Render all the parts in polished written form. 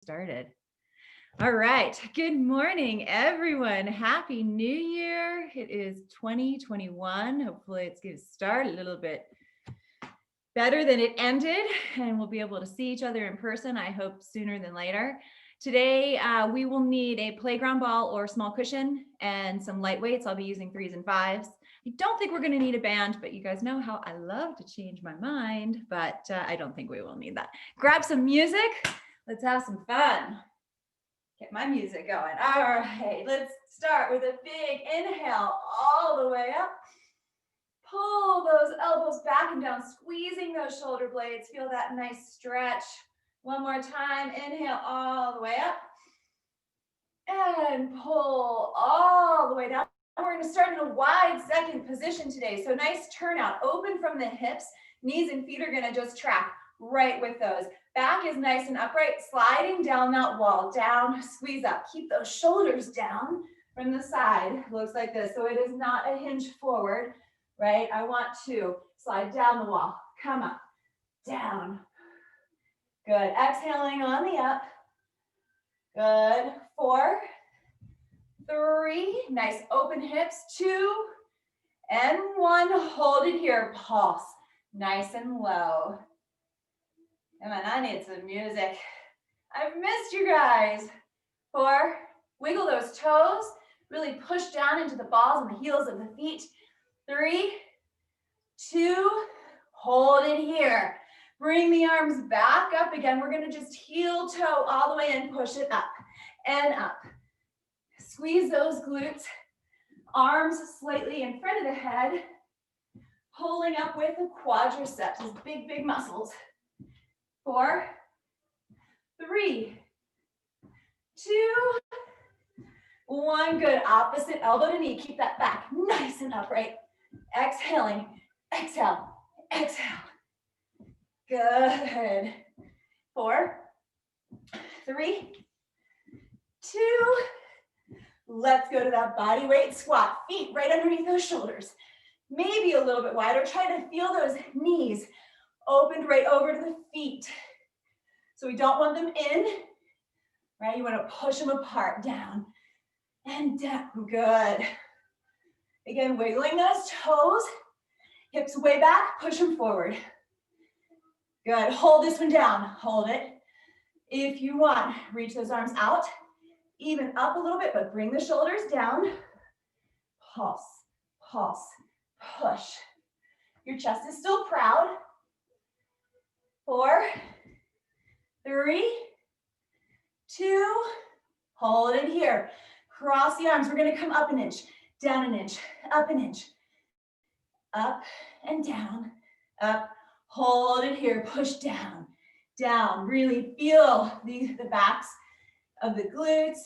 Started. All right. Good morning, everyone. Happy New Year. It is 2021. Hopefully it's going to start a little bit better than it ended, and we'll be able to see each other in person, I hope sooner than later. Today, we will need a playground ball or small cushion and some light weights. I'll be using 3s and 5s. I don't think we're going to need a band, but you guys know how I love to change my mind, but I don't think we will need that. Grab some music. Let's have some fun. Get my music going. All right, let's start with a big inhale all the way up. Pull those elbows back and down, squeezing those shoulder blades. Feel that nice stretch. One more time. Inhale all the way up. And pull all the way down. We're going to start in a wide second position today. So nice turnout. Open from the hips. Knees and feet are going to just track right with those. Back is nice and upright, sliding down that wall. Down, squeeze up. Keep those shoulders down from the side. Looks like this. So it is not a hinge forward, right? I want to slide down the wall. Come up, down. Good. Exhaling on the up. Good. 4, 3. Nice open hips. 2 and 1. Hold it here. Pulse. Nice and low. Come on, I need some music. I've missed you guys. 4, wiggle those toes. Really push down into the balls and the heels of the feet. 3, 2, hold it here. Bring the arms back up again. We're gonna just heel toe all the way in, push it up and up. Squeeze those glutes. Arms slightly in front of the head. Pulling up with the quadriceps, those big, big muscles. 4, 3, 2, 1. Good. Opposite elbow to knee. Keep that back nice and upright. Exhaling. Exhale. Exhale. Good. 4, 3, 2. Let's go to that body weight squat. Feet right underneath those shoulders. Maybe a little bit wider. Try to feel those knees opened right over to the feet. So we don't want them in, right? You want to push them apart, down and down. Good. Again, wiggling those toes, hips way back, push them forward. Good. Hold this one down. Hold it. If you want, reach those arms out, even up a little bit, but bring the shoulders down. Pulse, pulse, push. Your chest is still proud. 4, 3, 2, hold it here. Cross the arms. We're going to come up an inch, down an inch, up an inch, up and down, up. Hold it here. Push down, down. Really feel the backs of the glutes.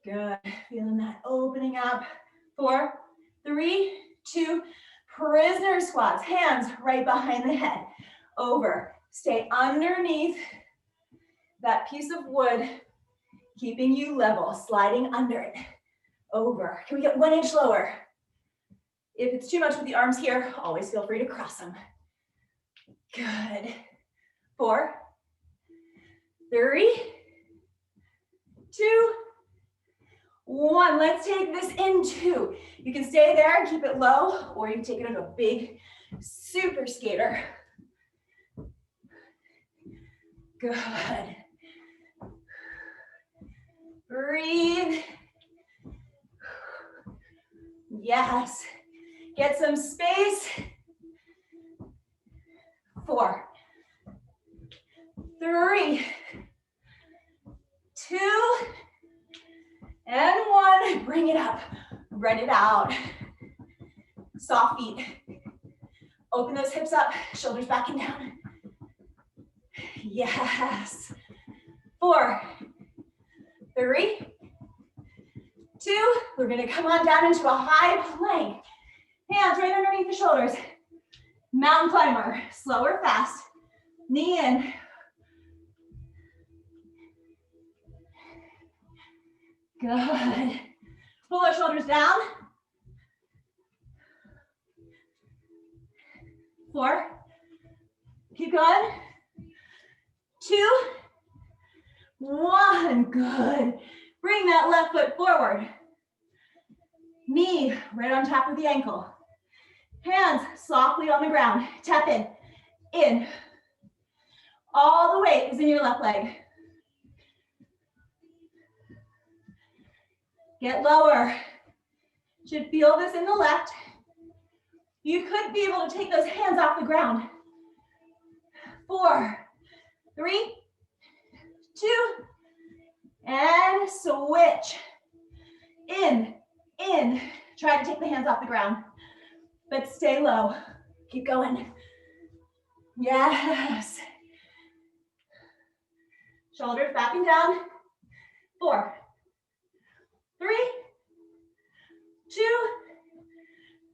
Good. Feeling that opening up. 4, 3, 2. Prisoner squats, hands right behind the head. Over, stay underneath that piece of wood, keeping you level, sliding under it. Over, can we get 1 inch lower? If it's too much with the arms here, always feel free to cross them. Good. 4, 3, 2, 1. Let's take this into. You can stay there and keep it low, or you can take it into a big super skater. Good. Breathe. Yes. Get some space. 4, 3, 2, and 1. Bring it up. Run it out. Soft feet. Open those hips up. Shoulders back and down. Yes. 4, 3, 2. We're going to come on down into a high plank. Hands right underneath the shoulders. Mountain climber. Slow or fast. Knee in. Good. Pull our shoulders down. 4. Keep going. 2, 1, good. Bring that left foot forward. Knee right on top of the ankle. Hands softly on the ground. Tap in, in. All the weight is in your left leg. Get lower. Should feel this in the left. You could be able to take those hands off the ground. 4, 3, 2, and switch. In. Try to take the hands off the ground, but stay low. Keep going. Yes. Shoulders back and down. 4, 3, 2,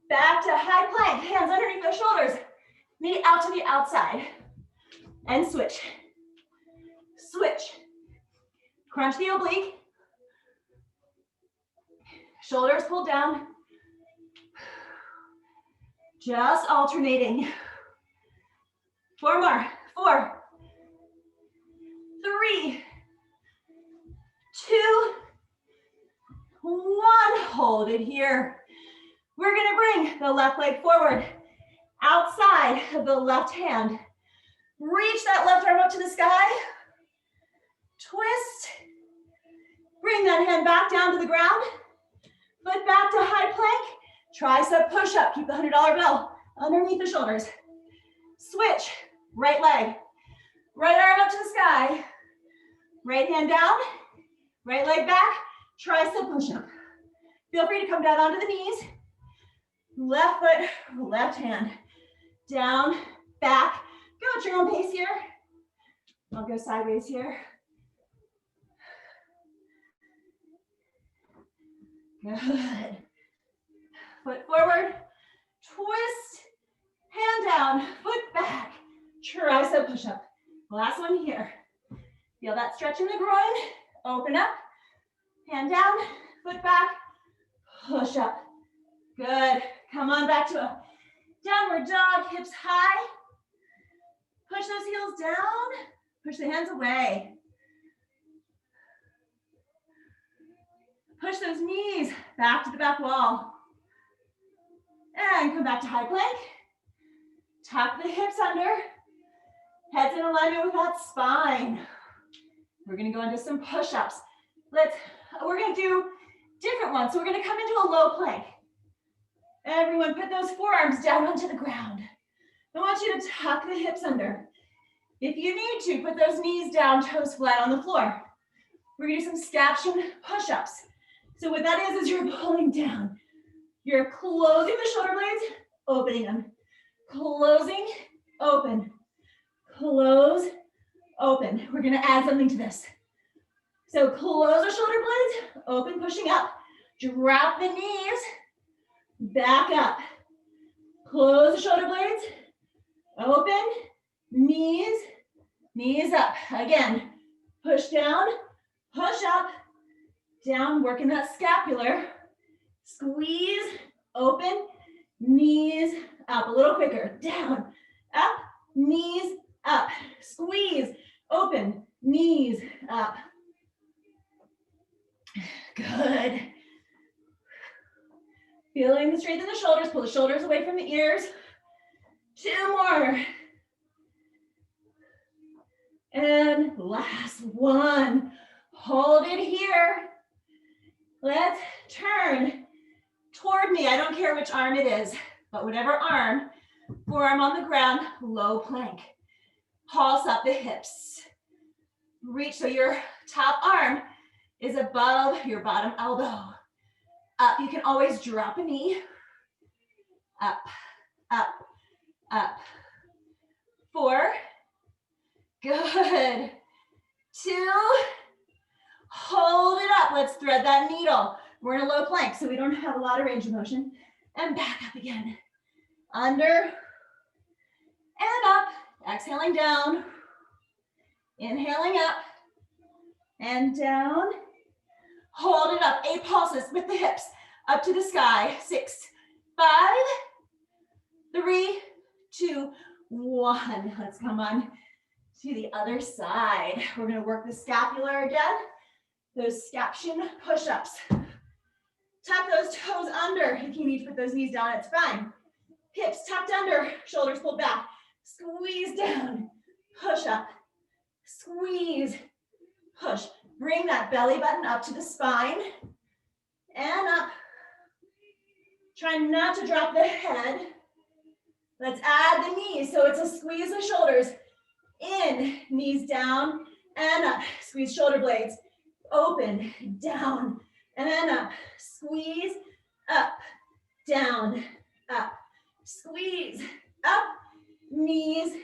back to high plank. Hands underneath the shoulders. Knee out to the outside. And switch. Switch. Crunch the oblique. Shoulders pulled down. Just alternating. 4 more. 4, 3, 2, 1. Hold it here. We're gonna bring the left leg forward, outside of the left hand. Reach that left arm up to the sky. Twist. Bring that hand back down to the ground. Foot back to high plank. Tricep push-up. Keep the $100 bill underneath the shoulders. Switch. Right leg. Right arm up to the sky. Right hand down. Right leg back. Tricep push-up. Feel free to come down onto the knees. Left foot, left hand. Down, back. Go at your own pace here. I'll go sideways here. Good. Foot forward, twist, hand down, foot back, tricep push-up. Last one here. Feel that stretch in the groin. Open up, hand down, foot back, push up. Good. Come on back to a downward dog, hips high. Push those heels down, push the hands away. Push those knees back to the back wall. And come back to high plank. Tuck the hips under. Heads in alignment with that spine. We're gonna go into some push-ups. We're gonna do different ones. So we're gonna come into a low plank. Everyone put those forearms down onto the ground. I want you to tuck the hips under. If you need to, put those knees down, toes flat on the floor. We're gonna do some scaption push-ups. So what that is you're pulling down. You're closing the shoulder blades, opening them. Closing, open. Close, open. We're gonna add something to this. So close the shoulder blades, open, pushing up. Drop the knees, back up. Close the shoulder blades, open, knees, knees up. Again, push down, push up, down, working that scapular. Squeeze, open, knees up. A little quicker. Down, up, knees up. Squeeze, open, knees up. Good. Feeling the strength in the shoulders. Pull the shoulders away from the ears. 2 more. And last one. Hold it here. Let's turn toward me. I don't care which arm it is, but whatever arm, forearm on the ground, low plank. Pulse up the hips. Reach so your top arm is above your bottom elbow. Up, you can always drop a knee. Up, up, up. 4, good. 2, hold it up. Let's thread that needle. We're in a low plank, so we don't have a lot of range of motion. And back up again. Under and up. Exhaling down. Inhaling up and down. Hold it up. 8 pulses with the hips up to the sky. 6, 5, 3, 2, 1. Let's come on To the other side. We're gonna work the scapular again. Those scaption push-ups. Tuck those toes under. If you need to put those knees down, it's fine. Hips tucked under, shoulders pulled back. Squeeze down, push up, squeeze, push. Bring that belly button up to the spine and up. Try not to drop the head. Let's add the knees. So it's a squeeze the shoulders. In, knees down and up. Squeeze shoulder blades. Open, down, and then up. Squeeze, up, down, up. Squeeze, up, knees.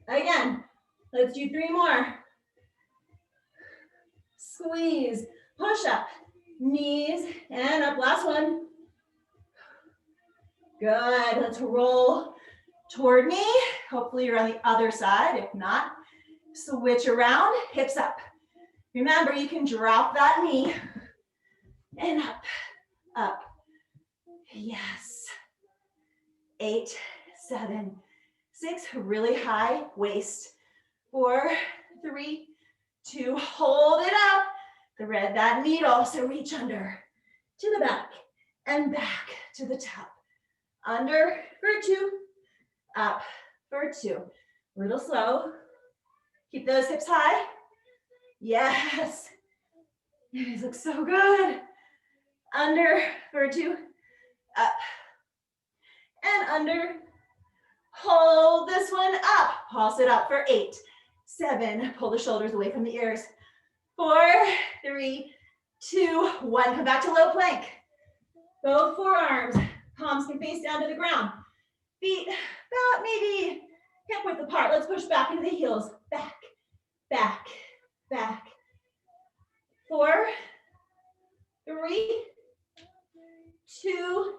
Again, let's do 3 more. Squeeze, push up, knees, and up. Last one. Good, let's roll toward me. Hopefully you're on the other side. If not, switch around, hips up. Remember, you can drop that knee and up, up. Yes. 8, 7, 6, really high waist. 4, 3, 2, hold it up. Thread that needle, so reach under to the back and back to the top. Under for 2, up for 2. A little slow. Keep those hips high. Yes. You guys look so good. Under for 2, up and under. Hold this one up. Pulse it up for 8, 7. Pull the shoulders away from the ears. 4, 3, 2, 1. Come back to low plank. Both forearms. Palms can face down to the ground. Feet about maybe hip width apart. Let's push back into the heels. Back, back, back. 4, 3, 2,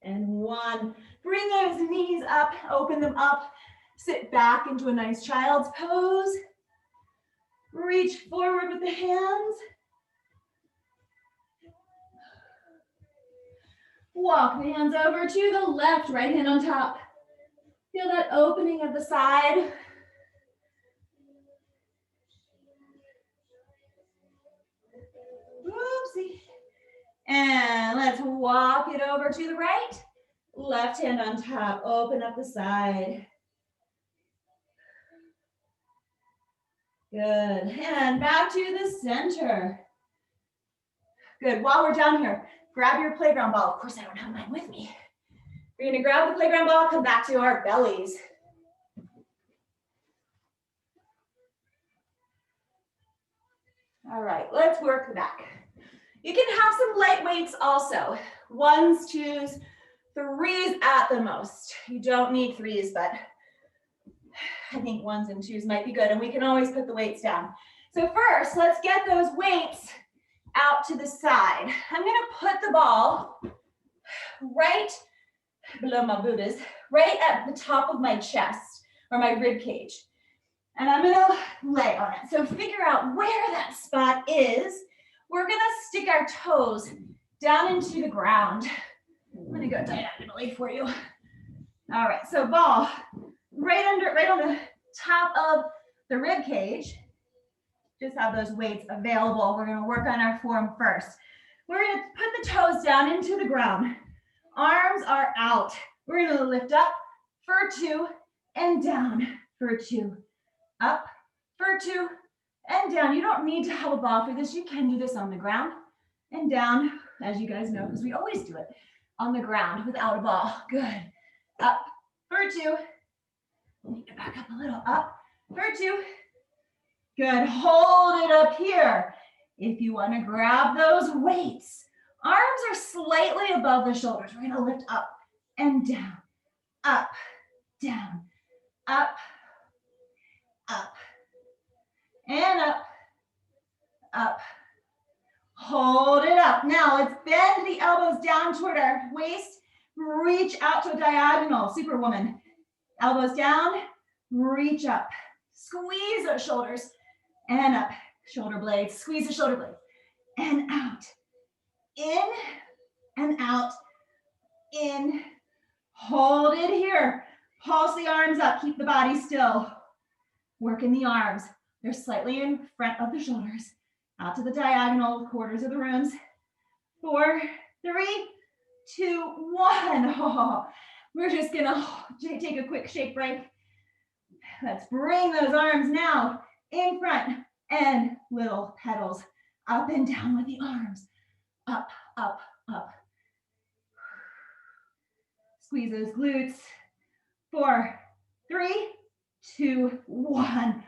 and 1. Bring those knees up, open them up. Sit back into a nice child's pose. Reach forward with the hands. Walk the hands over to the left, right hand on top. Feel that opening of the side. Oopsie. And let's walk it over to the right. Left hand on top, open up the side. Good, and back to the center. Good, while we're down here, grab your playground ball. Of course, I don't have mine with me. We're gonna grab the playground ball, come back to our bellies. All right, let's work the back. You can have some light weights also. 1s, 2s, 3s at the most. You don't need 3s, but I think 1s and 2s might be good, and we can always put the weights down. So first, let's get those weights out to the side. I'm gonna put the ball right below my booties, right at the top of my chest or my rib cage. And I'm gonna lay on it. So figure out where that spot is. We're gonna stick our toes down into the ground. I'm gonna go diagonally for you. All right, so ball right on the top of the rib cage. Just have those weights available. We're gonna work on our form first. We're gonna put the toes down into the ground. Arms are out. We're gonna lift up for 2 and down for 2. Up for 2 and down. You don't need to have a ball for this. You can do this on the ground and down, as you guys know, because we always do it on the ground without a ball. Good. Up for 2. Let me get back up a little. Up for 2. Good. Hold it up here. If you want to grab those weights, arms are slightly above the shoulders. We're going to lift up and down, up, down, up, up, and up, up. Hold it up. Now let's bend the elbows down toward our waist. Reach out to a diagonal, Superwoman. Elbows down, reach up. Squeeze those shoulders and up. Shoulder blades, squeeze the shoulder blades. And out. In and out. In. Hold it here. Pulse the arms up. Keep the body still. Working the arms. They're slightly in front of the shoulders. Out to the diagonal quarters of the rooms. 4, 3, 2, 1. Oh, we're just gonna take a quick shake break. Let's bring those arms now in front and little pedals up and down with the arms. Up, up, up. Squeeze those glutes. 4, 3, 2, 1.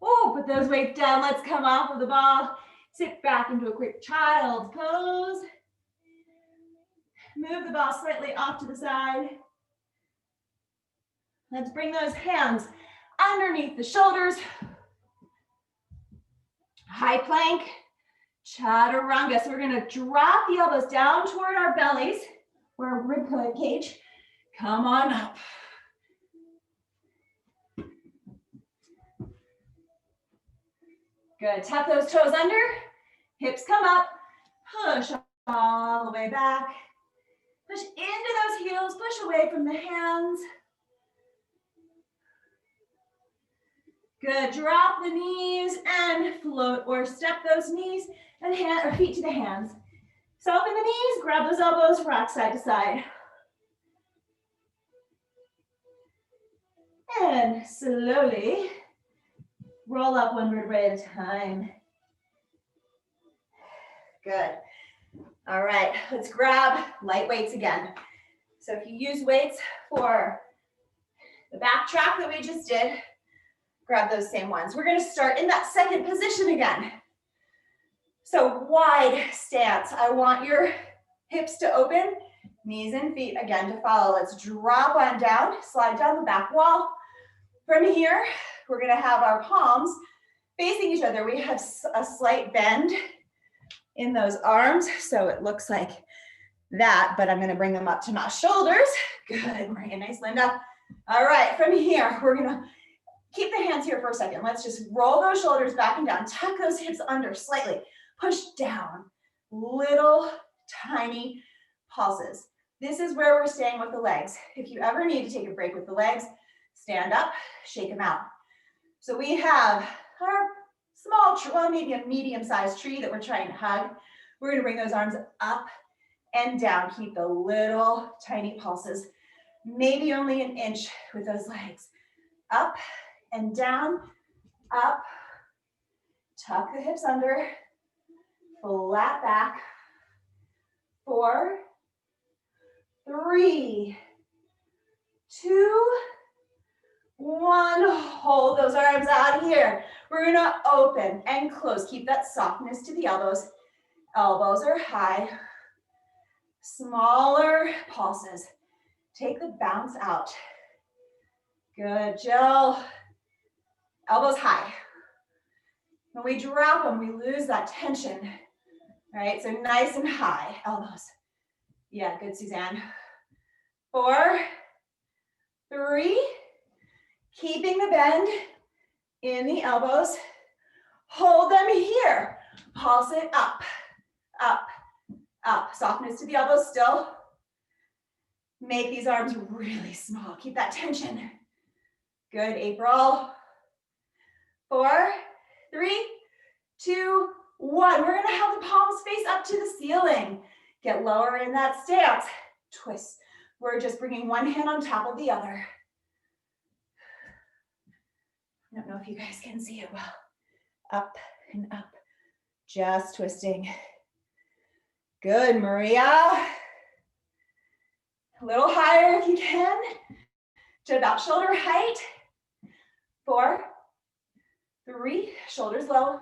Oh, put those weights down. Let's come off of the ball. Sit back into a quick child's pose. Move the ball slightly off to the side. Let's bring those hands underneath the shoulders. High plank, chaturanga. So we're gonna drop the elbows down toward our bellies, or our rib cage. Come on up. Good, tuck those toes under, hips come up, push all the way back. Push into those heels, push away from the hands. Good, drop the knees and float or step those knees and feet to the hands. Soften the knees, grab those elbows, rock side to side. And slowly roll up one vertebrae at a time. Good. All right, let's grab light weights again. So if you use weights for the back track that we just did, grab those same ones. We're gonna start in that second position again. So wide stance. I want your hips to open, knees and feet again to follow. Let's drop on down, slide down the back wall. From here, we're gonna have our palms facing each other. We have a slight bend in those arms, so it looks like that, but I'm gonna bring them up to my shoulders. Good, Maria, nice, Linda. All right, from here, we're gonna keep the hands here for a second. Let's just roll those shoulders back and down, tuck those hips under slightly, push down, little tiny pulses. This is where we're staying with the legs. If you ever need to take a break with the legs, stand up, shake them out. So we have our small tree, well, maybe a medium-sized tree that we're trying to hug. We're gonna bring those arms up and down. Keep the little tiny pulses, maybe only an inch with those legs. Up and down, up, tuck the hips under, flat back. 4, 3, 2, 1. Hold those arms out here. We're gonna open and close. Keep that softness to the elbows. Elbows are high. Smaller pulses. Take the bounce out. Good, Jill. Elbows high. When we drop them, we lose that tension. All right, so nice and high, elbows. Yeah, good, Suzanne. 4, 3, keeping the bend in the elbows. Hold them here. Pulse it up, up, up. Softness to the elbows still. Make these arms really small. Keep that tension. Good, April. 4, 3, 2, 1. We're gonna have the palms face up to the ceiling. Get lower in that stance. Twist. We're just bringing one hand on top of the other. I don't know if you guys can see it well. Up and up. Just twisting. Good, Maria. A little higher if you can. To about shoulder height. 4, 3, shoulders low.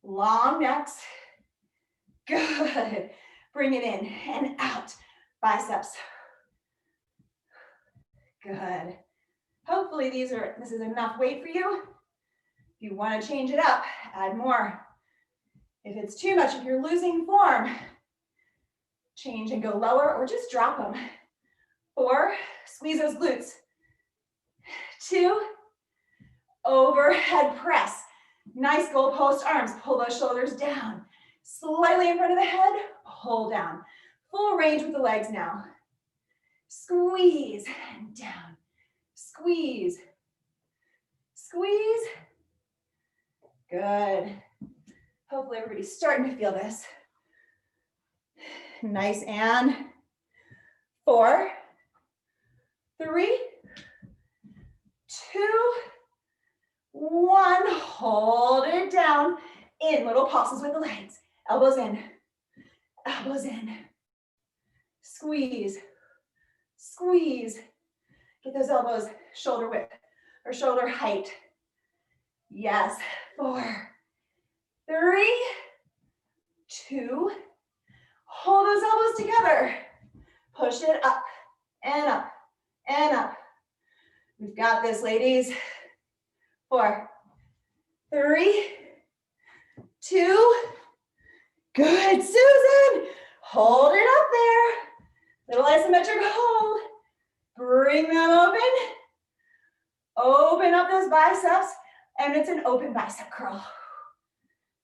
Long necks. Good. Bring it in and out. Biceps. Good. Hopefully this is enough weight for you. If you want to change it up, add more. If it's too much, if you're losing form, change and go lower or just drop them. 4, squeeze those glutes. 2, overhead press. Nice goalpost arms. Pull those shoulders down. Slightly in front of the head, pull down. Full range with the legs now. Squeeze and down. Squeeze. Squeeze. Good. Hopefully everybody's starting to feel this. Nice, and 4, 3, 2, 1. Hold it down. In little pulses with the legs. Elbows in. Elbows in. Squeeze. Squeeze. Get those elbows shoulder width or shoulder height. Yes. 4, 3, 2. Hold those elbows together. Push it up and up and up. We've got this, ladies. 4, 3, 2. Good, Susan. Hold it up there. Little isometric hold. Bring them open. Open up those biceps. And it's an open bicep curl.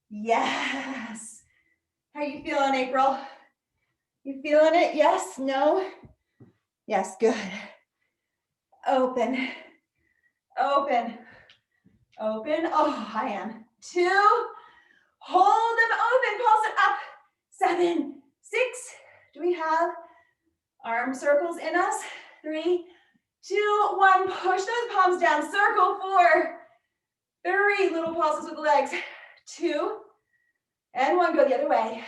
Yes. How you feeling, April? You feeling it? Yes? No? Yes, good. Open. Open. Open. Oh, I am. 2. Hold them open. Pulse it up. 7, 6. Do we have arm circles in us? 3, 2, 1. Push those palms down. Circle. 4, 3. Little pulses with the legs. 2, and 1. Go the other way.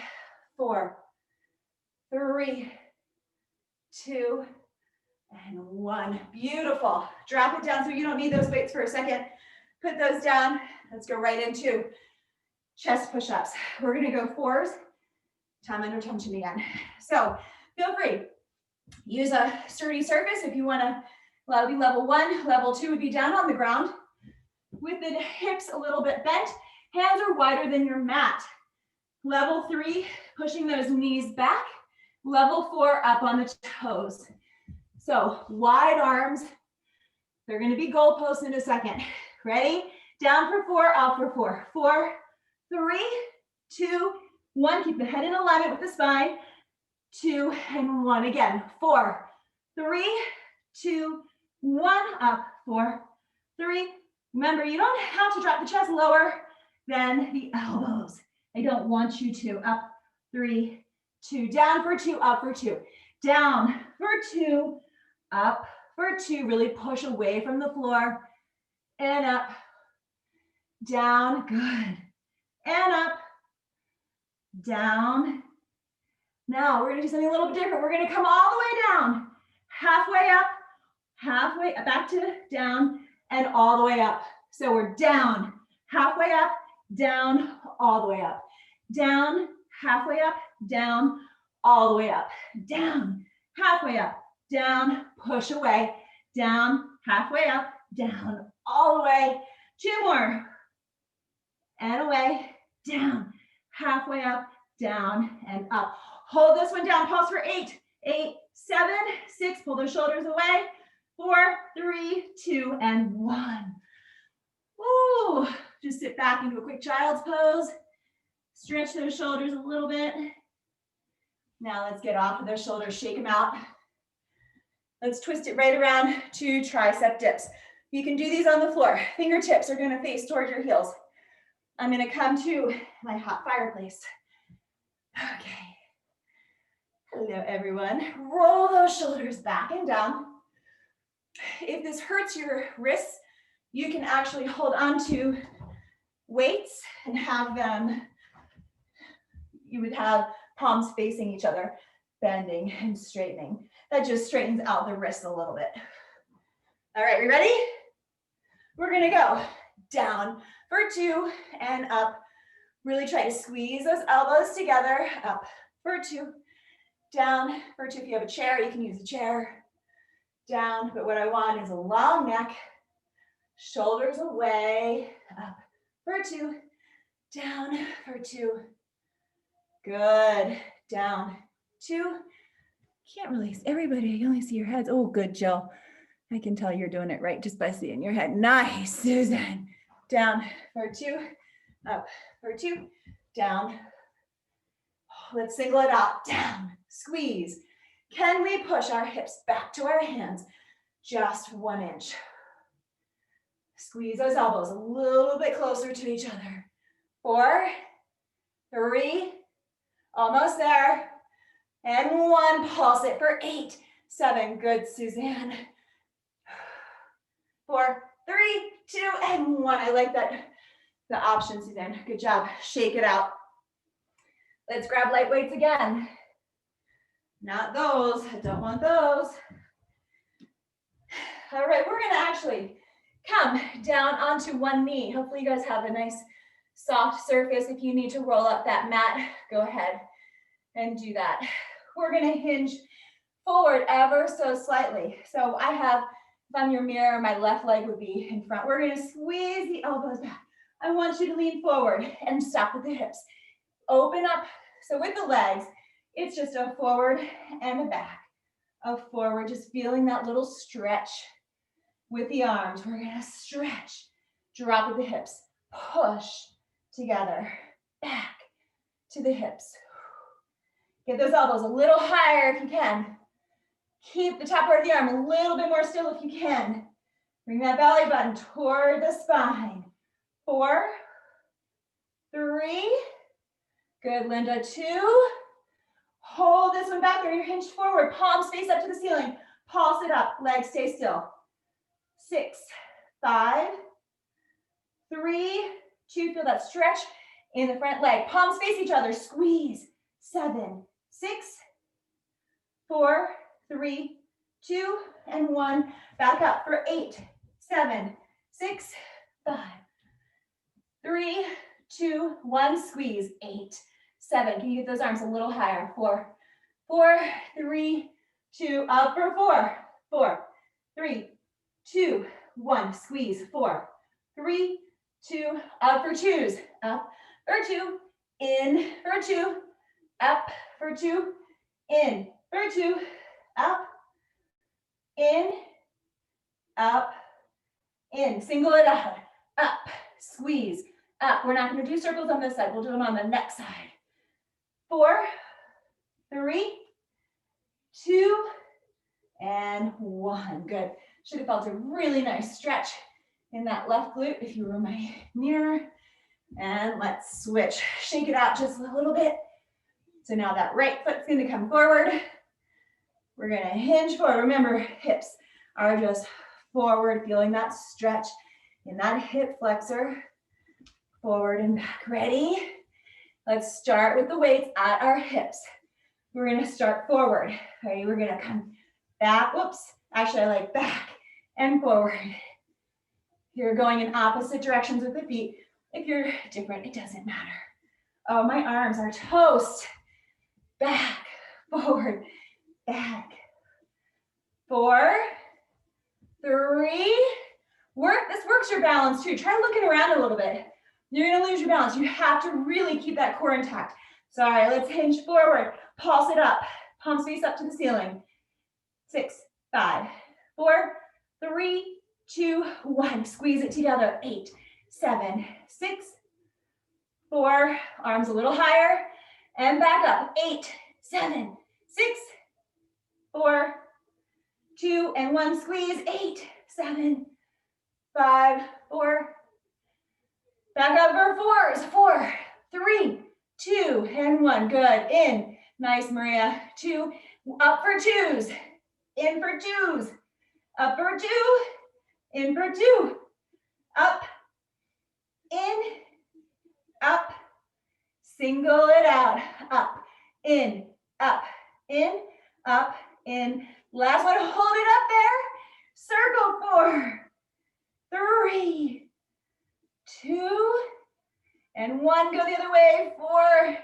4, 3, 2, and 1. Beautiful. Drop it down so you don't need those weights for a second. Put those down. Let's go right into chest push-ups. We're going to go 4s. Time under tension again. So feel free. Use a sturdy surface if you want to. That would be level 1. Level 2 would be down on the ground with the hips a little bit bent. Hands are wider than your mat. Level 3, pushing those knees back. Level 4, up on the toes. So wide arms. They're going to be goalposts in a second. Ready? Down for 4, out for 4. 4, 3, 2, 1. Keep the head in alignment with the spine. 2 and 1 again. 4, 3, 2, 1. Up. 4, 3. Remember, you don't have to drop the chest lower than the elbows. I don't want you to. Up. 3, 2. Down for 2. Up for 2. Down for 2. Up for 2. Really push away from the floor. And up. Down. Good. And up. Down. Now we're going to do something a little bit different. We're going to come all the way down. Halfway up. Halfway back to down. And all the way up. So we're down. Halfway up. Down. All the way up. Down. Halfway up. Down. All the way up. Down. Halfway up. Down. Push away. Down. Halfway up. Down. All the way. 2 more. And away. Down. Halfway up. Down. And up. Hold this one down. Pause for 8. 8, 7, 6. Pull those shoulders away. 4, 3, 2, and 1. Ooh. Just sit back into a quick child's pose. Stretch those shoulders a little bit. Now let's get off of those shoulders. Shake them out. Let's twist it right around to tricep dips. You can do these on the floor. Fingertips are going to face towards your heels. I'm going to come to my hot fireplace. Okay. Hello, everyone. Roll those shoulders back and down. If this hurts your wrists, you can actually hold on to weights and have them, you would have palms facing each other, bending and straightening. That just straightens out the wrists a little bit. All right, we ready? We're gonna go down for 2 and up. Really try to squeeze those elbows together. Up for 2, down for 2. If you have a chair, you can use a chair. Down, but what I want is a long neck, shoulders away, up for 2, down for 2. Good, down 2. Can't really see everybody, I can only see your heads. Oh, good, Jill. I can tell you're doing it right just by seeing your head. Nice, Susan. Down for 2, up for 2, down. Let's single it out, down, squeeze. Can we push our hips back to our hands just 1 inch? Squeeze those elbows a little bit closer to each other. 4, 3, almost there. And 1, pulse it for 8, 7, good, Suzanne. 4, 3, 2, and 1. I like that, the option, Suzanne. Good job. Shake it out. Let's grab light weights again. Not those, I don't want those. All right, we're gonna actually come down onto one knee. Hopefully you guys have a nice soft surface. If you need to roll up that mat, go ahead and do that. We're gonna hinge forward ever so slightly. So I have, if I'm your mirror, my left leg would be in front. We're gonna squeeze the elbows back. I want you to lean forward and stop with the hips. Open up, so with the legs, it's just a forward and a back. A forward, just feeling that little stretch. With the arms, we're gonna stretch, drop with the hips, push together, back to the hips. Get those elbows a little higher if you can. Keep the top part of the arm a little bit more still if you can. Bring that belly button toward the spine. 4, 3, good, Linda, 2. Hold this one back there, you're hinged forward, palms face up to the ceiling. Pulse it up, legs stay still. 6, 5, 3, 2, feel that stretch in the front leg. Palms face each other, squeeze. 7, 6, 4, 3, 2, and 1. Back up for 8, 7, 6, 5, 3, 2, 1. Squeeze. 8, 7. Can you get those arms a little higher? 4, 4, 3, 2. Up for 4, 4, 3, 2, 1. Squeeze. 4, 3, 2. Up for 2s. Up for 2. In for 2. Up for 2. In for 2. Up. In. Up. In. Single it out. Up. Squeeze. Up. We're not going to do circles on this side. We'll do them on the next side. 4, 3, 2, and 1. Good. Should have felt a really nice stretch in that left glute if you were my mirror. And let's switch. Shake it out just a little bit. So now that right foot's going to come forward. We're going to hinge forward. Remember, hips are just forward, feeling that stretch in that hip flexor. Forward and back. Ready? Let's start with the weights at our hips. We're going to start forward. Okay, we're going to come back. Whoops. Actually, I like back and forward. You're going in opposite directions with the feet. If you're different, it doesn't matter. Oh, my arms are toast. Back, forward, back. 4, 3. This works your balance too. Try looking around a little bit. You're gonna lose your balance. You have to really keep that core intact. So, all right, let's hinge forward. Pulse it up. Palms face up to the ceiling. 6, 5, 4, 3, 2, 1. Squeeze it together. 8, 7, 6, 4. Arms a little higher. And back up. 8, 7, 6, 4, 2, and 1. Squeeze. 8, 7, 5, 4. Back up for 4s. 4, 3, 2, and 1. Good. In. Nice, Maria. 2. Up for 2s. In for 2s. Up for 2. In for 2. Up. In. Up. Single it out. Up. In. Up. In. Up. In. Last one. Hold it up there. Circle. 4, 3, 2, and 1. Go the other way. 4,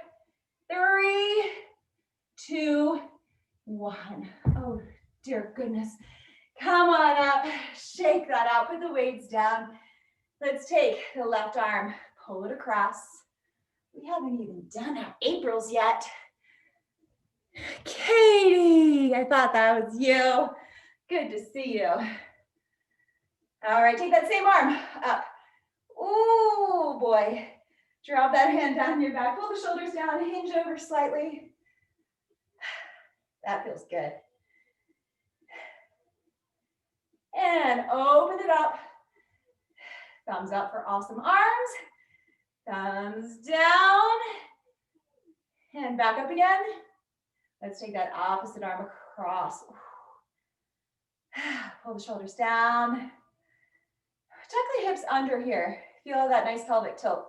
3, 2, 1. Oh, dear goodness. Come on up. Shake that out. Put the weights down. Let's take the left arm. Pull it across. We haven't even done our Aprils yet. Katie, I thought that was you. Good to see you. All right, take that same arm up. Oh boy. Drop that hand down your back. Pull the shoulders down, hinge over slightly. That feels good. And open it up. Thumbs up for awesome arms. Thumbs down. And back up again. Let's take that opposite arm across. Pull the shoulders down. Tuck the hips under here. Feel that nice pelvic tilt.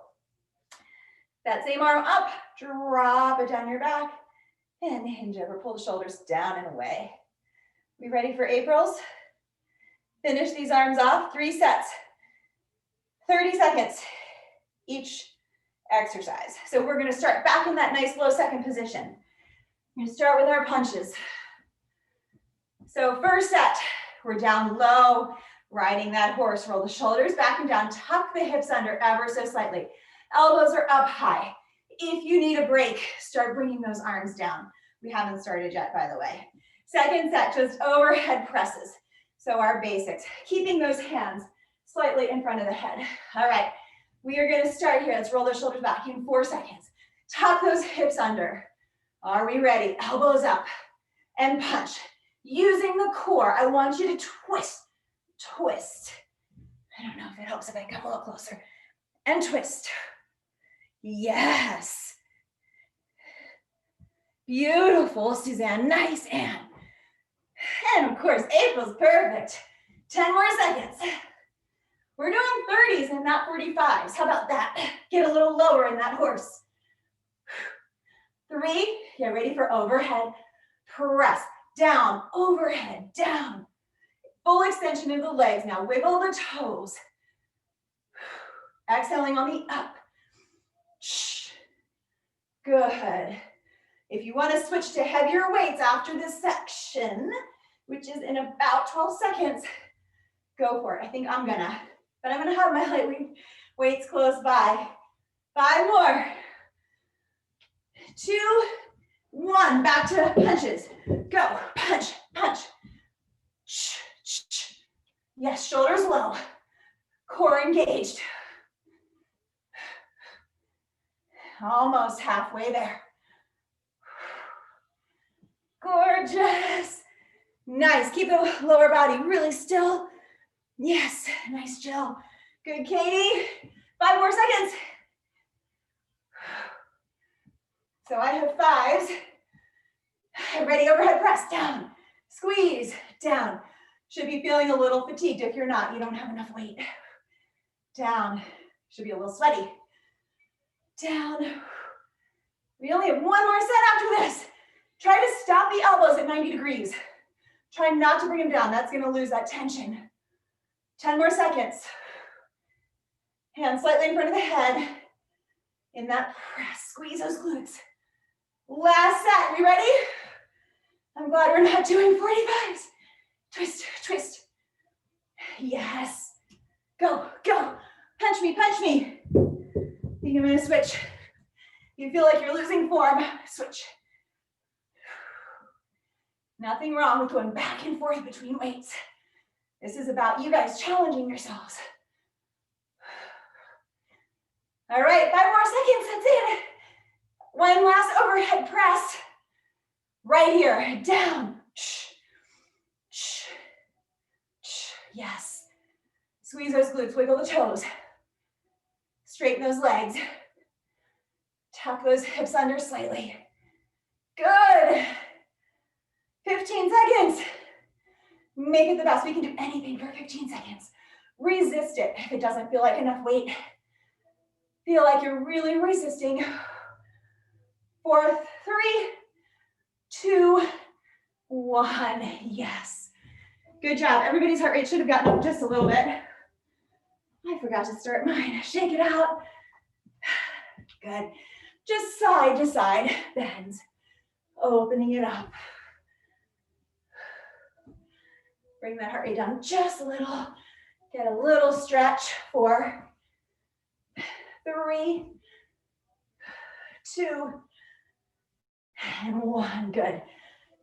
That same arm up, drop it down your back, and hinge over. Pull the shoulders down and away. We ready for April's? Finish these arms off, 3 sets. 30 seconds each exercise. So we're gonna start back in that nice low second position. We're gonna start with our punches. So first set, we're down low, riding that horse. Roll the shoulders back and down, tuck the hips under ever so slightly. Elbows are up high. If you need a break, start bringing those arms down. We haven't started yet, by the way. Second set, just overhead presses. So our basics, keeping those hands slightly in front of the head. All right, we are gonna start here. Let's roll the shoulders back in 4 seconds. Tuck those hips under. Are we ready? Elbows up and punch. Using the core, I want you to twist, twist. I don't know if it helps if I come a little closer. And twist. Yes. Beautiful, Suzanne. Nice, Anne. And of course, April's perfect. 10 more seconds. We're doing 30s and not 45s. How about that? Get a little lower in that horse. 3, get ready for overhead press. Down, overhead, down. Full extension of the legs. Now wiggle the toes. Exhaling on the up. Good. If you want to switch to heavier weights after this section, which is in about 12 seconds, go for it. I think I'm gonna, but I'm gonna have my light weights close by. 5 more. 2, 1, back to punches. Go, punch, punch. Yes, shoulders low, core engaged. Almost halfway there. Gorgeous. Nice, keep the lower body really still. Yes, nice, Jill. Good, Katie. 5 more seconds. So I have 5s. Ready, overhead press, down. Squeeze, down. Should be feeling a little fatigued. If you're not, you don't have enough weight. Down. Should be a little sweaty. Down. We only have 1 more set after this. Try to stop the elbows at 90 degrees. Try not to bring them down. That's gonna lose that tension. 10 more seconds. Hands slightly in front of the head. In that press, squeeze those glutes. Last set, we ready? I'm glad we're not doing 45s. Twist, twist. Yes. Go, go. Punch me, punch me. I think I'm gonna switch. You feel like you're losing form, switch. Nothing wrong with going back and forth between weights. This is about you guys challenging yourselves. All right, 5 more seconds, that's it. 1 last overhead press. Right here, down. Yes. Squeeze those glutes, wiggle the toes. Straighten those legs. Tuck those hips under slightly. Good. 15 seconds. Make it the best. We can do anything for 15 seconds. Resist it if it doesn't feel like enough weight. Feel like you're really resisting. 4, 3, 2, 1. Yes. Good job. Everybody's heart rate should have gotten up just a little bit. I forgot to start mine. Shake it out. Good. Just side to side bends. Opening it up. Bring that heart rate down just a little. Get a little stretch. 4, 3, 2, and 1. Good.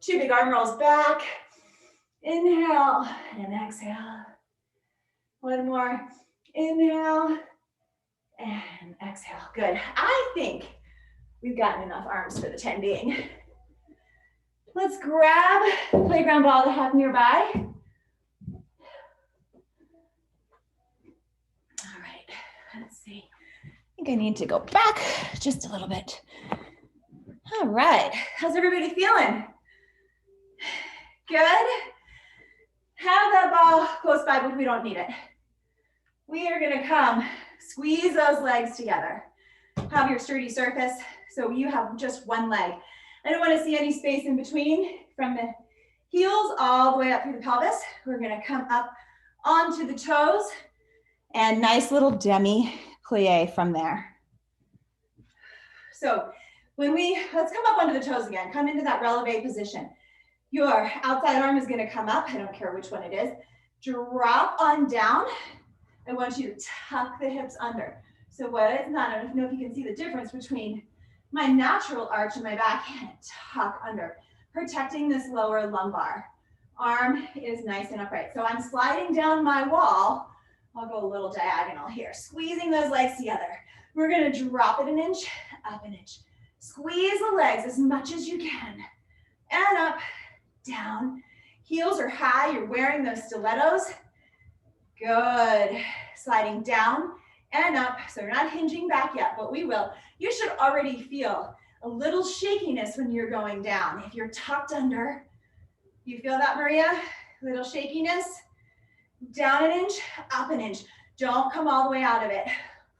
2 big arm rolls back. Inhale and exhale. 1 more. Inhale and exhale. Good. I think we've gotten enough arms for the time being. Let's grab the playground ball to have nearby. All Let's see. I think I need to go back just a little bit. All right. How's everybody feeling? Good. Have that ball close by, but we don't need it. We are going to come squeeze those legs together. Have your sturdy surface, so you have just one leg. I don't want to see any space in between from the heels all the way up through the pelvis. We're going to come up onto the toes and nice little demi-plie from there. So let's come up onto the toes again. Come into that releve position. Your outside arm is going to come up. I don't care which one it is. Drop on down. I want you to tuck the hips under. So what it's not, I don't know if you can see the difference between my natural arch in my backhand, tuck under, protecting this lower lumbar. Arm is nice and upright. So I'm sliding down my wall. I'll go a little diagonal here, squeezing those legs together. We're going to drop it an inch, up an inch. Squeeze the legs as much as you can. And up, down. Heels are high. You're wearing those stilettos. Good. Sliding down and up. So we're not hinging back yet, but we will. You should already feel a little shakiness when you're going down. If you're tucked under, you feel that, Maria? Little shakiness. Down an inch, up an inch. Don't come all the way out of it.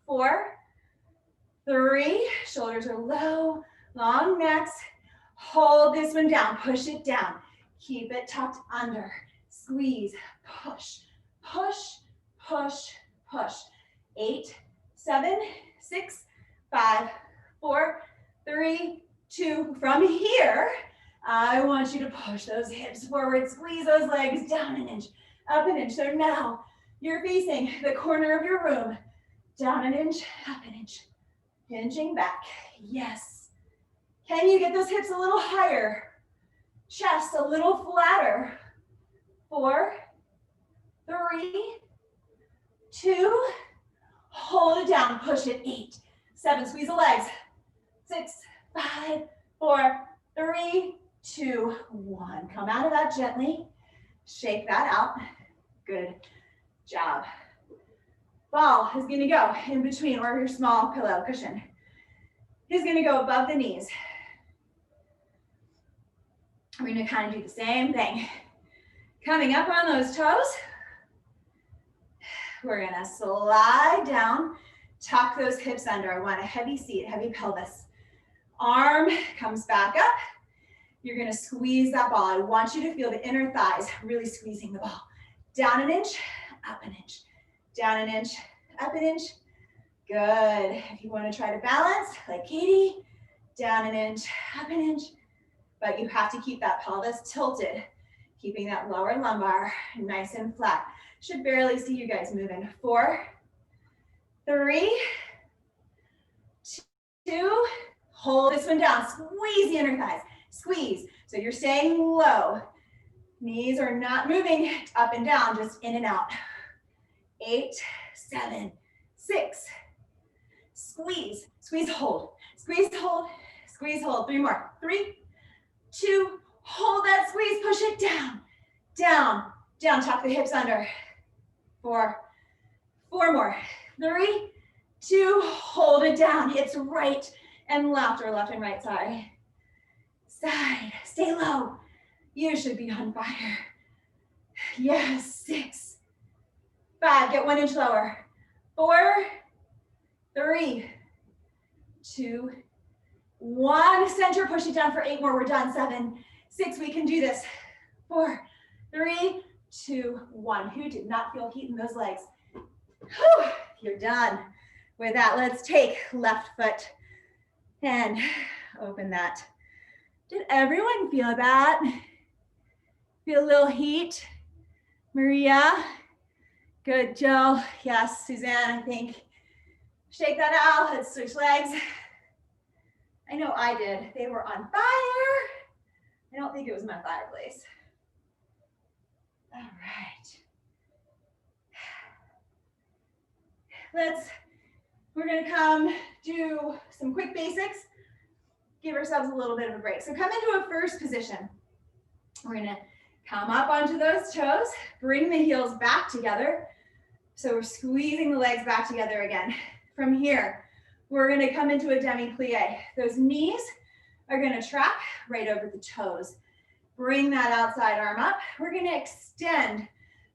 4, 3, shoulders are low, long necks. Hold this one down, push it down. Keep it tucked under. Squeeze, push, push, push, push. 8, 7, 6, 5, 4, 3, 2. From here, I want you to push those hips forward, squeeze those legs down an inch, up an inch. So now you're facing the corner of your room. Down an inch, up an inch. Hinging back. Yes. Can you get those hips a little higher? Chest a little flatter. 4, 3, 2. Hold it down. Push it. 8, 7. Squeeze the legs. 6, 5, 4, 3, 2, 1. Come out of that gently. Shake that out. Good job. Ball is going to go in between, or your small pillow cushion is going to go above the knees. We're going to kind of do the same thing. Coming up on those toes, we're going to slide down, tuck those hips under. I want a heavy seat, heavy pelvis. Arm comes back up. You're going to squeeze that ball. I want you to feel the inner thighs really squeezing the ball. Down an inch, up an inch. Down an inch, up an inch. Good. If you want to try to balance, like Katie, down an inch, up an inch. But you have to keep that pelvis tilted, keeping that lower lumbar nice and flat. Should barely see you guys moving. 4, 3, 2. Hold this one down. Squeeze the inner thighs. Squeeze. So you're staying low. Knees are not moving up and down, just in and out. 8, 7, 6. Squeeze, squeeze, hold. Squeeze, hold, squeeze, hold. 3 more. 3, 2. Hold that squeeze. Push it down, down, down. Tuck the hips under. 4 more. 3, 2. Hold it down. Hips right and left, or left and right, sorry. Side, stay low. You should be on fire. Yes, 6, 5, get 1 inch lower. 4, 3, 2, 1. Center, push it down for 8 more. We're done. 7, 6, we can do this. 4, 3, 2, 1. Who did not feel heat in those legs? Whew, you're done with that. Let's take left foot and open that. Did everyone feel that? Feel a little heat? Maria? Good, Jill. Yes, Suzanne, I think. Shake that out. Let's switch legs. I know I did. They were on fire. I don't think it was my fireplace. All right. We're gonna come do some quick basics. Give ourselves a little bit of a break. So come into a first position. We're gonna come up onto those toes, bring the heels back together, So we're squeezing the legs back together again. From here, we're gonna come into a demi-plie. Those knees are gonna track right over the toes. Bring that outside arm up. We're gonna extend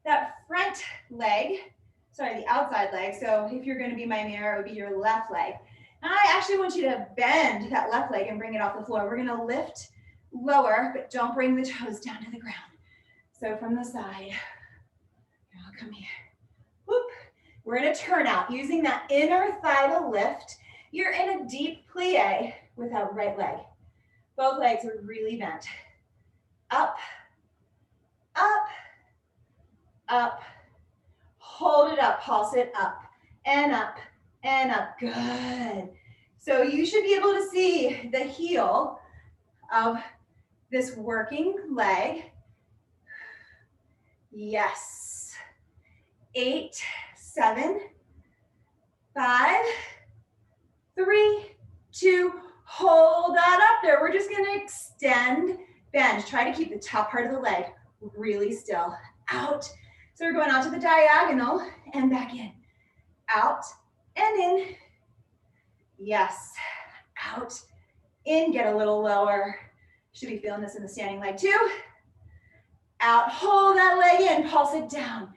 that front leg, sorry, the outside leg. So if you're gonna be my mirror, it would be your left leg. And I actually want you to bend that left leg and bring it off the floor. We're gonna lift lower, but don't bring the toes down to the ground. So from the side, I'll come here. Whoop. We're in a turnout, using that inner thigh to lift. You're in a deep plie with that right leg. Both legs are really bent. Up, up, up. Hold it up, pulse it up, and up, and up. Good. So you should be able to see the heel of this working leg. Yes. 8, 7, 5, 3, 2, hold that up there. We're just gonna extend, bend. Try to keep the top part of the leg really still. Out. So we're going out to the diagonal and back in. Out and in. Yes. Out, in, get a little lower. Should be feeling this in the standing leg too. Out, hold that leg in, pulse it down,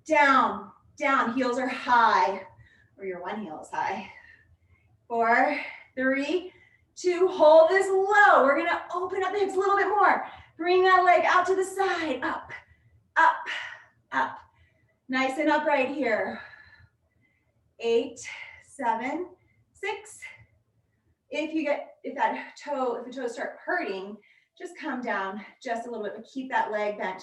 down, down. Heels are high, or your one heel is high. 4, 3, 2, hold this low. We're gonna open up the hips a little bit more. Bring that leg out to the side, up, up, up. Nice and upright here. 8, 7, 6. If the toes start hurting, just come down just a little bit, but keep that leg bent.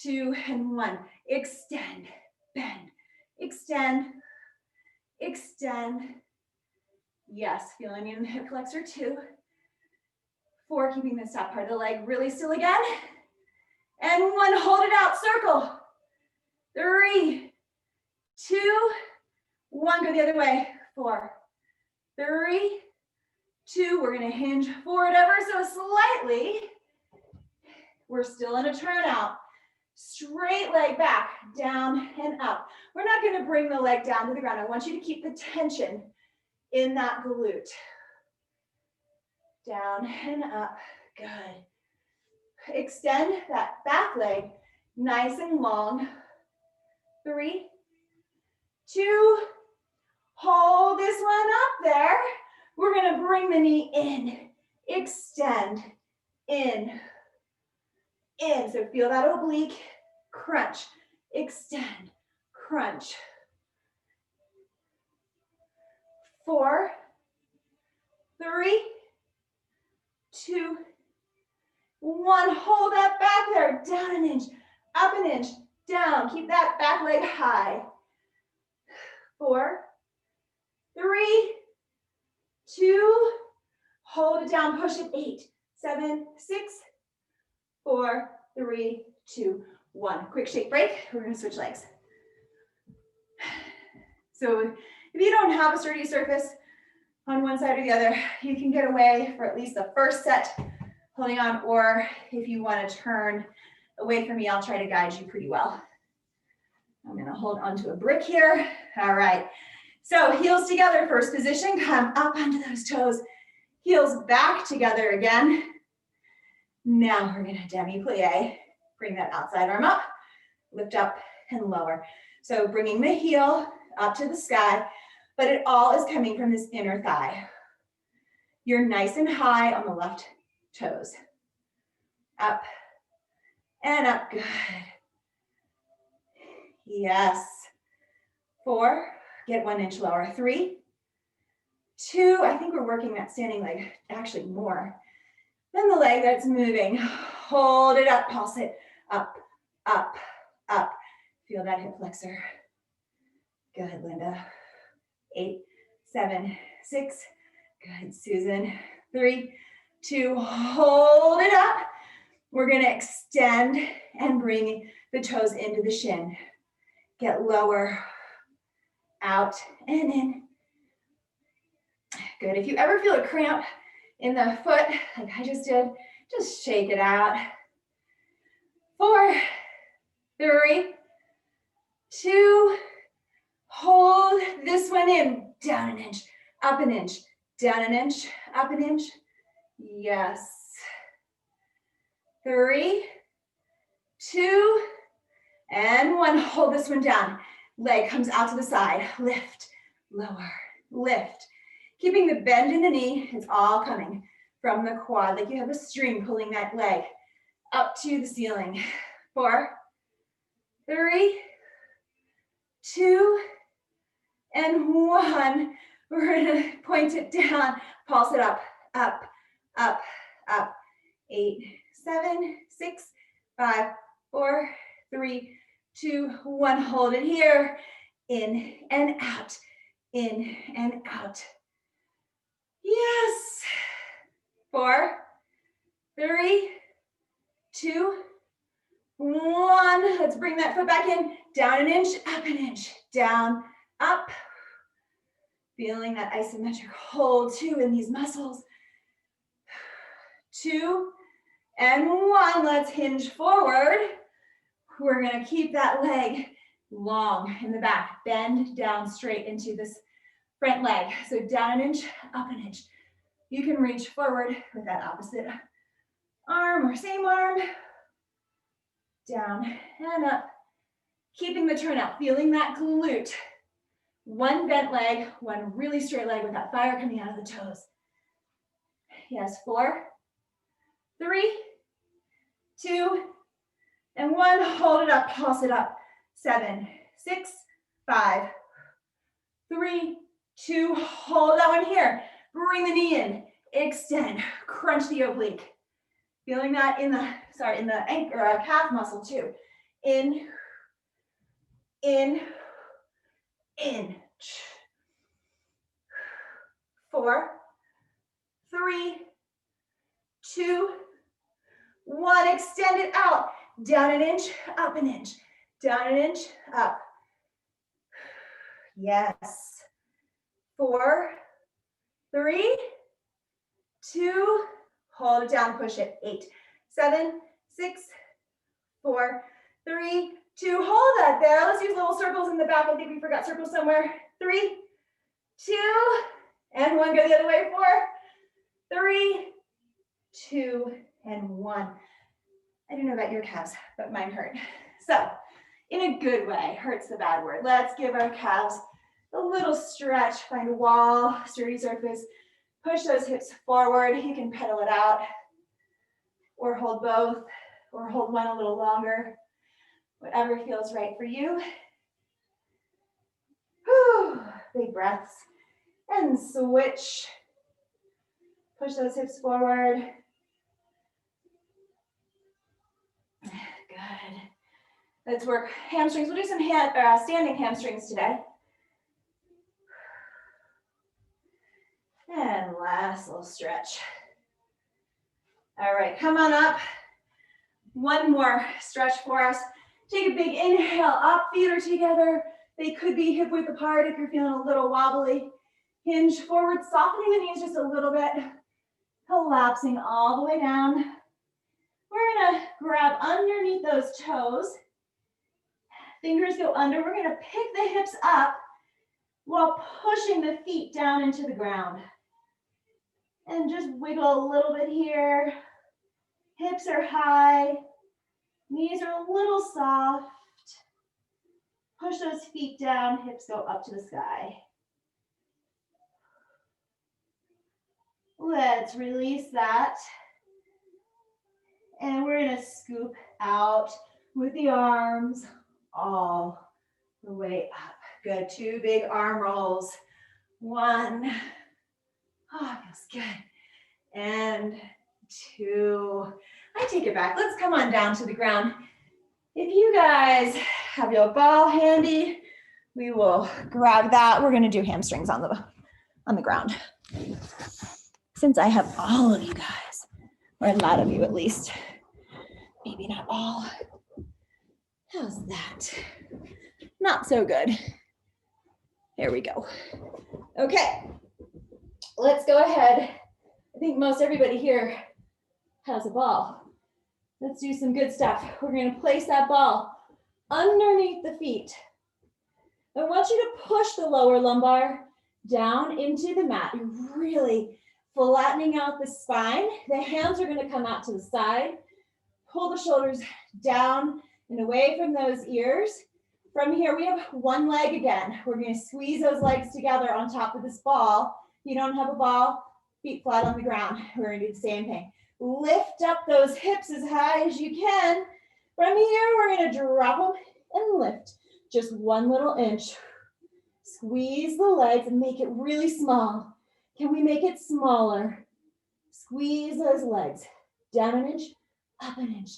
2 and 1. Extend, bend, extend, extend. Yes, feeling in the hip flexor 2. 4, keeping this top part of the leg really still again. And 1, hold it out, circle. 3, 2, 1, go the other way. 4, 3, 2, we're gonna hinge forward ever so slightly. We're still in a turnout. Straight leg back, down and up. We're not gonna bring the leg down to the ground. I want you to keep the tension in that glute. Down and up, good. Extend that back leg nice and long. 3, 2, hold this one up there. We're gonna bring the knee in, extend, in. So feel that oblique, crunch, extend, crunch. 4, 3, 2, 1. Hold that back there, down an inch, up an inch, down. Keep that back leg high. 4, 3, 2, hold it down, push it. 8, 7, 6, 4, 3, 2, 1. Quick shake break. We're going to switch legs. So if you don't have a sturdy surface on one side or the other, you can get away for at least the first set holding on, or if you want to turn away from me, I'll try to guide you pretty well. I'm going to hold onto a brick here. All right. So heels together, first position, come up onto those toes. Heels back together again. Now we're gonna demi-plie. Bring that outside arm up, lift up and lower. So bringing the heel up to the sky, but it all is coming from this inner thigh. You're nice and high on the left toes. Up and up, good. Yes. 4, get 1 inch lower. 3, 2, I think we're working that standing leg actually more than the leg that's moving. Hold it up, pulse it, up, up, up. Feel that hip flexor. Good, Linda. 8, 7, 6, good, Susan. 3, 2, hold it up. We're gonna extend and bring the toes into the shin. Get lower, out and in. Good, if you ever feel a cramp in the foot, like I just did, just shake it out. 4, 3, 2, Hold this one in. Down an inch, up an inch, down an inch, up an inch. Yes. 3, 2, and 1. Hold this one down. Leg comes out to the side. Lift, lower, lift. Keeping the bend in the knee. It's all coming from the quad, like you have a string pulling that leg up to the ceiling. 4, 3, 2, and 1. We're gonna point it down, pulse it up, up, up, up. 8, 7, 6, 5, 4, 3, 2, 1. Hold it here. In and out, in and out. Yes. 4, 3, 2, 1. Let's bring that foot back in. Down an inch, up an inch. Down, up. Feeling that isometric hold too in these muscles. 2 and 1. Let's hinge forward. We're going to keep that leg long in the back. Bend down straight into this front leg. So down an inch, up an inch. You can reach forward with that opposite arm or same arm. Down and up. Keeping the turnout, feeling that glute. One bent leg, one really straight leg with that fire coming out of the toes. Yes, 4, 3, 2, and 1. Hold it up, pulse it up. 7, 6, 5, 3, 2. Hold that one here. Bring the knee in. Extend. Crunch the oblique. Feeling that in the ankle or calf muscle too. In, in, in. 4, 3, 2, 1. Extend it out. Down an inch, up an inch. Down an inch, up. Yes. 4, 3, 2. Hold it down, push it. 8, 7, 6, 4, 3, 2. Hold that there. Let's use little circles in the back. I think we forgot circles somewhere. 3, 2, and 1. Go the other way. 4, 3, 2, and 1. I don't know about your calves, but mine hurt. So, in a good way, hurt's the bad word. Let's give our calves a little stretch. Find a wall, sturdy surface. Push those hips forward. You can pedal it out, or hold both, or hold one a little longer. Whatever feels right for you. Whew. Big breaths. And switch. Push those hips forward. Good. Let's work hamstrings. We'll do some standing hamstrings today. And last little stretch. All right, come on up. One more stretch for us. Take a big inhale up, feet are together. They could be hip width apart if you're feeling a little wobbly. Hinge forward, softening the knees just a little bit. Collapsing all the way down. We're gonna grab underneath those toes. Fingers go under. We're gonna pick the hips up while pushing the feet down into the ground. And just wiggle a little bit here. Hips are high. Knees are a little soft. Push those feet down. Hips go up to the sky. Let's release that. And we're gonna scoop out with the arms all the way up. Good, 2 big arm rolls. 1, oh, feels good. And 2, I take it back. Let's come on down to the ground. If you guys have your ball handy, we will grab that. We're gonna do hamstrings on the ground. Since I have all of you guys, or a lot of you at least, maybe not all. How's that? Not so good. There we go. Okay, let's go ahead. I think most everybody here has a ball. Let's do some good stuff. We're gonna place that ball underneath the feet. I want you to push the lower lumbar down into the mat. You're really flattening out the spine. The hands are gonna come out to the side. Pull the shoulders down and away from those ears. From here, we have one leg again. We're gonna squeeze those legs together on top of this ball. If you don't have a ball, feet flat on the ground. We're gonna do the same thing. Lift up those hips as high as you can. From here, we're gonna drop them and lift. Just one little inch. Squeeze the legs and make it really small. Can we make it smaller? Squeeze those legs. Down an inch, up an inch.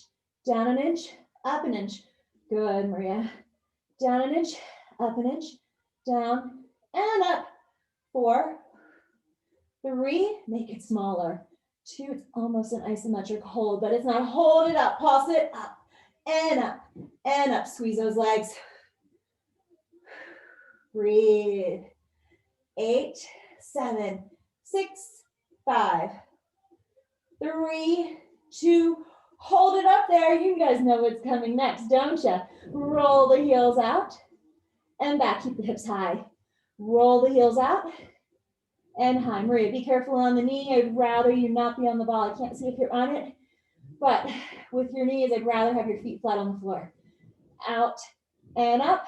Down an inch, up an inch. Good, Maria. Down an inch, up an inch. Down and up. 4, 3, make it smaller. 2, it's almost an isometric hold, but it's not. Hold it up, pulse it up and up and up. Squeeze those legs. Breathe. 8, 7, 6, 5, 3, 2, hold it up there. You guys know what's coming next, don't you? Roll the heels out and back. Keep the hips high. Roll the heels out and high. Maria, be careful on the knee. I'd rather you not be on the ball. I can't see if you're on it, but with your knees, I'd rather have your feet flat on the floor. Out and up,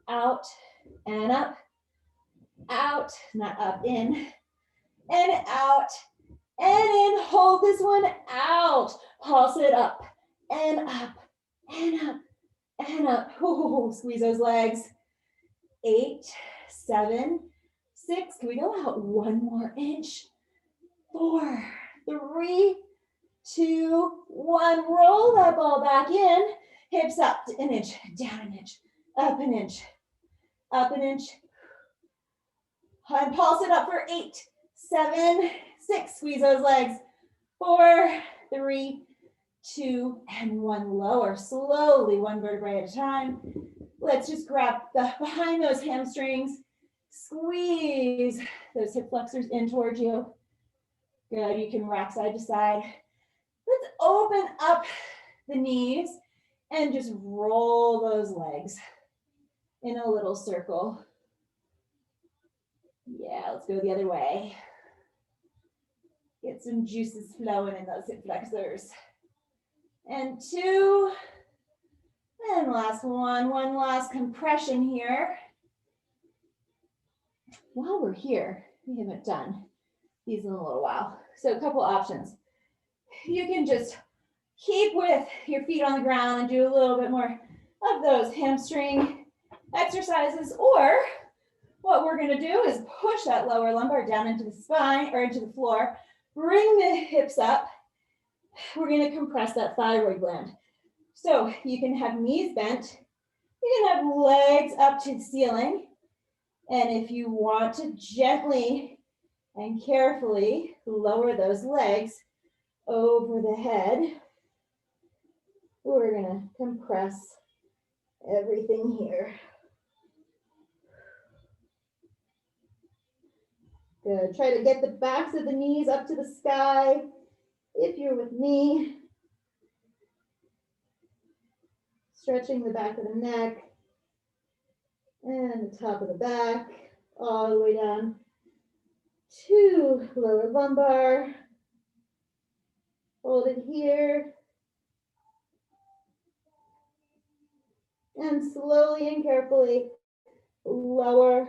out and up, out, not up, in, and out, and in. Hold this one out. Pulse it up, and up, and up, and up. Ooh, squeeze those legs. 8, 7, 6. Can we go out one more inch? 4, 3, 2, 1. Roll that ball back in. Hips up an inch, down an inch, up an inch, up an inch. And pulse it up for 8, 7, 6. Squeeze those legs. 4, 3, 2, and 1. Lower slowly, one vertebrae at a time. Let's just grab behind those hamstrings. Squeeze those hip flexors in towards you. Good, you can rock side to side. Let's open up the knees and just roll those legs in a little circle. Yeah, let's go the other way. Get some juices flowing in those hip flexors. And 2, and last one last compression here. While we're here, we haven't done these in a little while. So a couple options. You can just keep with your feet on the ground and do a little bit more of those hamstring exercises, or what we're gonna do is push that lower lumbar down into the spine or into the floor, bring the hips up. We're gonna compress that thyroid gland. So you can have knees bent, you can have legs up to the ceiling, and if you want to gently and carefully lower those legs over the head, we're gonna compress everything here. Good, try to get the backs of the knees up to the sky. If you're with me, stretching the back of the neck and the top of the back, all the way down to lower lumbar. Hold it here. And slowly and carefully lower,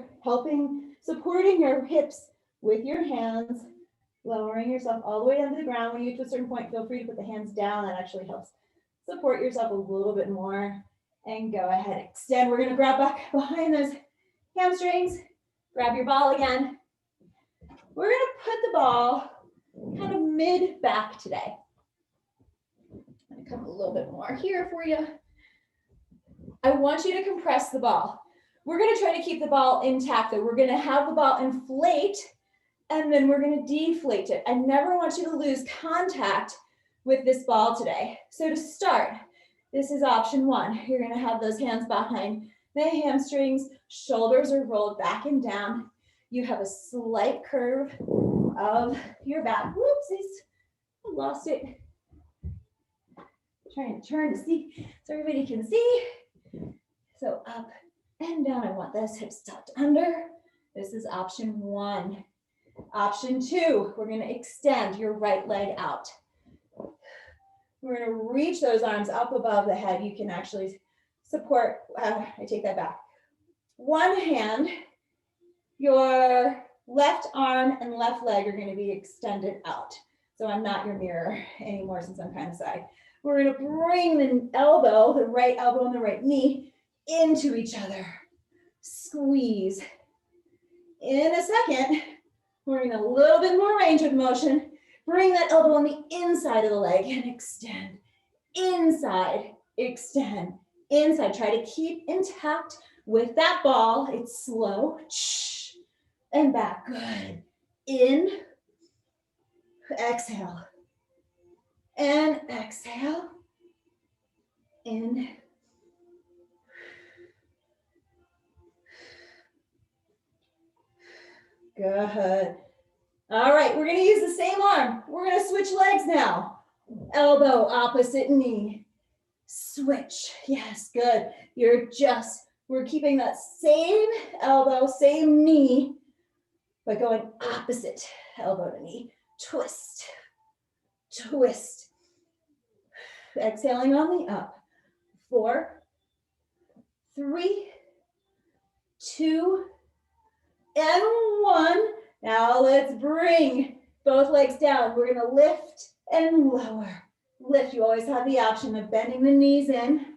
supporting your hips with your hands, lowering yourself all the way down to the ground. When you get to a certain point, feel free to put the hands down. That actually helps support yourself a little bit more. And go ahead, extend. We're gonna grab back behind those hamstrings. Grab your ball again. We're gonna put the ball kind of mid back today. I'm gonna come a little bit more here for you. I want you to compress the ball. We're gonna try to keep the ball intact though. We're gonna have the ball inflate and then we're gonna deflate it. I never want you to lose contact with this ball today. So to start, this is option 1. You're gonna have those hands behind the hamstrings, shoulders are rolled back and down. You have a slight curve of your back. Whoopsies, I lost it. Trying to turn to see so everybody can see. So up and down. I want those hips tucked under. This is option one. Option two, we're gonna extend your right leg out. We're gonna reach those arms up above the head. You can actually support, I take that back. One hand, your left arm and left leg are gonna be extended out. So I'm not your mirror anymore since I'm kind of side. We're gonna bring the elbow, the right elbow and the right knee into each other. Squeeze. In a second, we're in a little bit more range of motion. Bring that elbow on the inside of the leg and extend. Inside, extend, inside. Try to keep intact with that ball. It's slow. And back, good. In, exhale. And exhale. In. Good. All right, we're gonna use the same arm. We're gonna switch legs now. Elbow, opposite knee. Switch, yes, good. We're keeping that same elbow, same knee, but going opposite elbow to knee. Twist, twist. Exhaling on the up. 4, 3, 2, and 1. Now let's bring both legs down. We're gonna lift and lower. Lift, you always have the option of bending the knees in.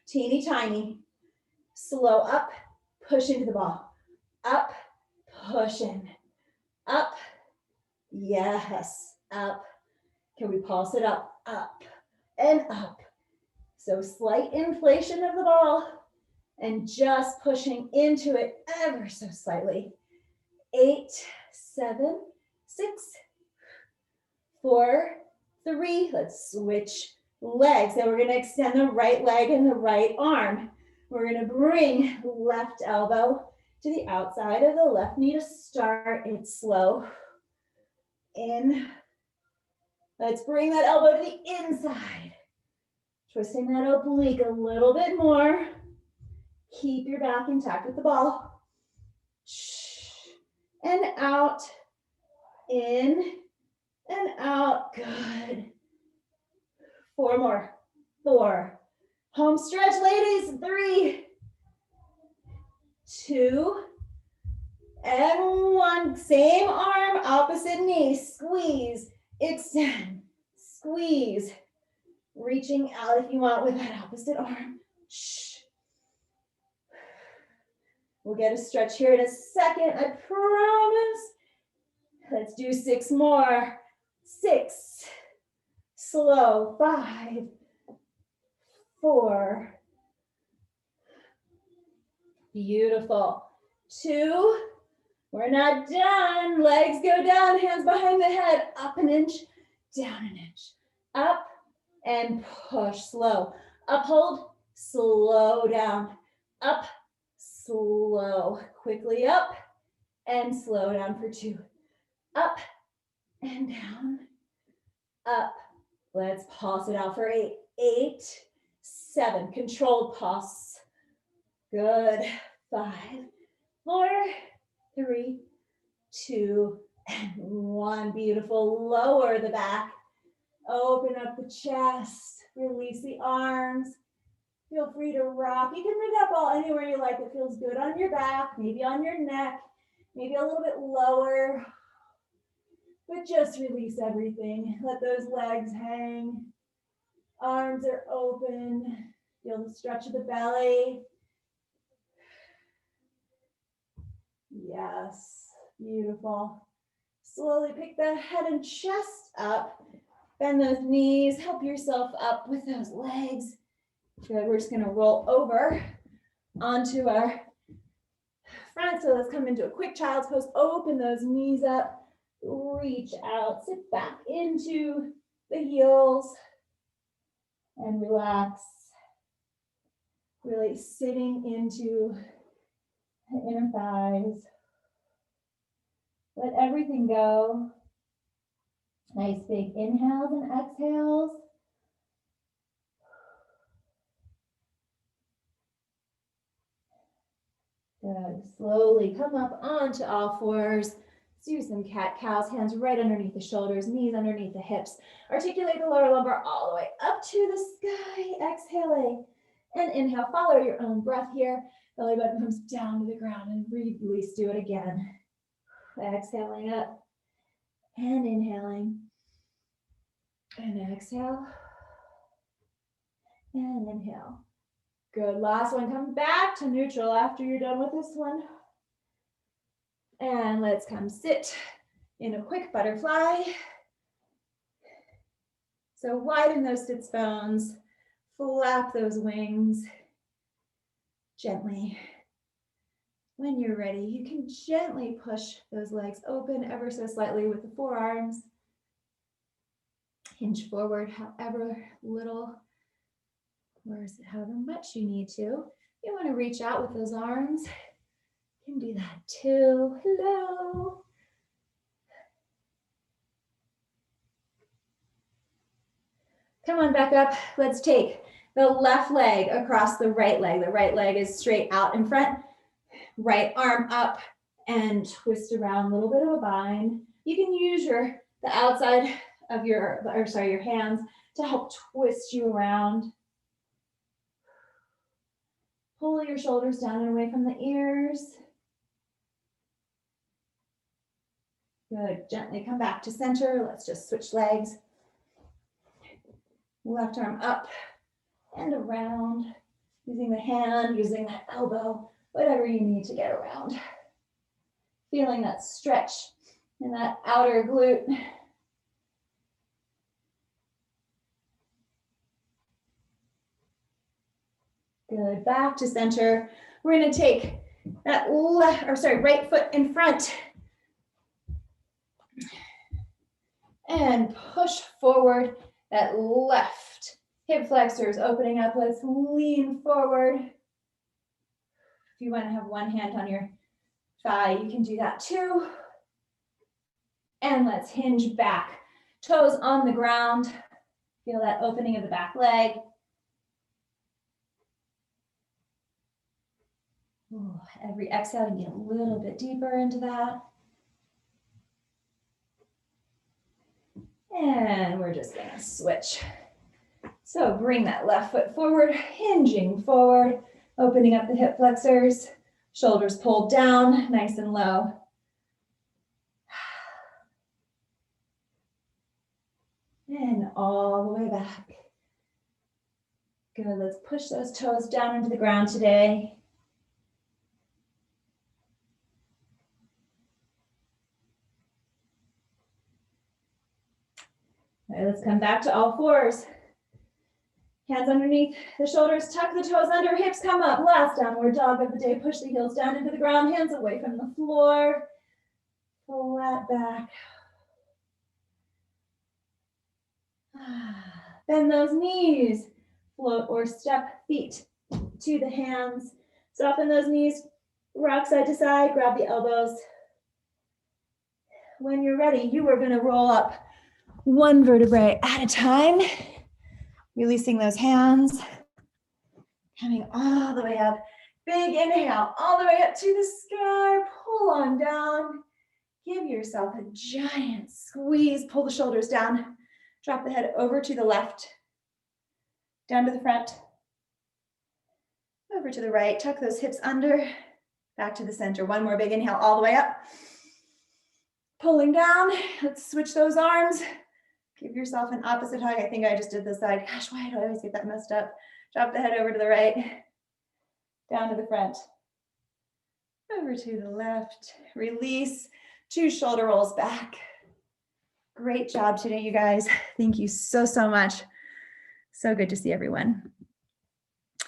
Teeny tiny. Slow up, push into the ball. Up, push in. Up, yes, up. Can we pulse it up? Up and up. So slight inflation of the ball and just pushing into it ever so slightly. 8, 7, 6, 4, 3. Let's switch legs. So we're going to extend the right leg and the right arm. We're going to bring left elbow to the outside of the left knee to start. It's slow. In. Let's bring that elbow to the inside. Twisting that oblique a little bit more. Keep your back intact with the ball. And out. In and out. Good. 4 more. 4. Home stretch, ladies. 3, 2, and 1. Same arm, opposite knee. Squeeze, extend, squeeze. Reaching out if you want with that opposite arm. We'll get a stretch here in a second, I promise. Let's do 6 more. 6. Slow. 5, 4. Beautiful. 2. We're not done. Legs go down, hands behind the head. Up an inch, down an inch. Up and push. Slow. Uphold, slow down. Up, slow. Quickly up and slow down for 2. Up and down. Up. Let's pulse it out for 8. 8, 7. Controlled pulse. Good. 5, 4, 3, 2, and 1. Beautiful. Lower the back. Open up the chest. Release the arms. Feel free to rock. You can bring that ball anywhere you like. It feels good on your back, maybe on your neck, maybe a little bit lower. But just release everything. Let those legs hang. Arms are open. Feel the stretch of the belly. Yes, beautiful. Slowly pick the head and chest up. Bend those knees. Help yourself up with those legs. Good, we're just gonna roll over onto our front. So let's come into a quick child's pose. Open those knees up. Reach out, sit back into the heels and relax. Really sitting into the inner thighs. Let everything go. Nice big inhales and exhales. Good. Slowly come up onto all fours. Let's do some cat-cows, hands right underneath the shoulders, knees underneath the hips. Articulate the lower lumbar all the way up to the sky. Exhaling. And inhale, follow your own breath here. Belly button comes down to the ground and release. Do it again. Exhaling up and inhaling. And exhale. And inhale. Good. Last one. Come back to neutral after you're done with this one. And let's come sit in a quick butterfly. So widen those sits bones. Flap those wings gently. When you're ready, you can gently push those legs open ever so slightly with the forearms. Hinge forward however little or however much you need to. You want to reach out with those arms. You can do that too. Hello. Come on back up. Let's take the left leg across the right leg. The right leg is straight out in front. Right arm up and twist around, a little bit of a bind. You can use the outside of your hands to help twist you around. Pull your shoulders down and away from the ears. Good. Gently come back to center. Let's just switch legs. Left arm up and around. Using the hand, using that elbow, whatever you need to get around. Feeling that stretch in that outer glute. Good. Back to center. We're going to take that right foot in front and push forward that left hip flexors opening up. Let's lean forward. If you want to have one hand on your thigh, you can do that too. And let's hinge back. Toes on the ground. Feel that opening of the back leg. Ooh, every exhale, you get a little bit deeper into that. And we're just going to switch. So bring that left foot forward, hinging forward, opening up the hip flexors, shoulders pulled down, nice and low. And all the way back. Good, let's push those toes down into the ground today. All right, let's come back to all fours. Hands underneath the shoulders, tuck the toes under, hips come up. Last downward dog of the day. Push the heels down into the ground, hands away from the floor. Flat back. Bend those knees. Float or step feet to the hands. Soften those knees. Rock side to side. Grab the elbows. When you're ready, you are going to roll up one vertebrae at a time. Releasing those hands. Coming all the way up. Big inhale, all the way up to the sky. Pull on down. Give yourself a giant squeeze. Pull the shoulders down. Drop the head over to the left. Down to the front. Over to the right. Tuck those hips under. Back to the center. One more big inhale, all the way up. Pulling down. Let's switch those arms. Give yourself an opposite hug. I think I just did this side. Gosh, why do I always get that messed up? Drop the head over to the right. Down to the front. Over to the left. Release. 2 shoulder rolls back. Great job today, you guys. Thank you so, so much. So good to see everyone.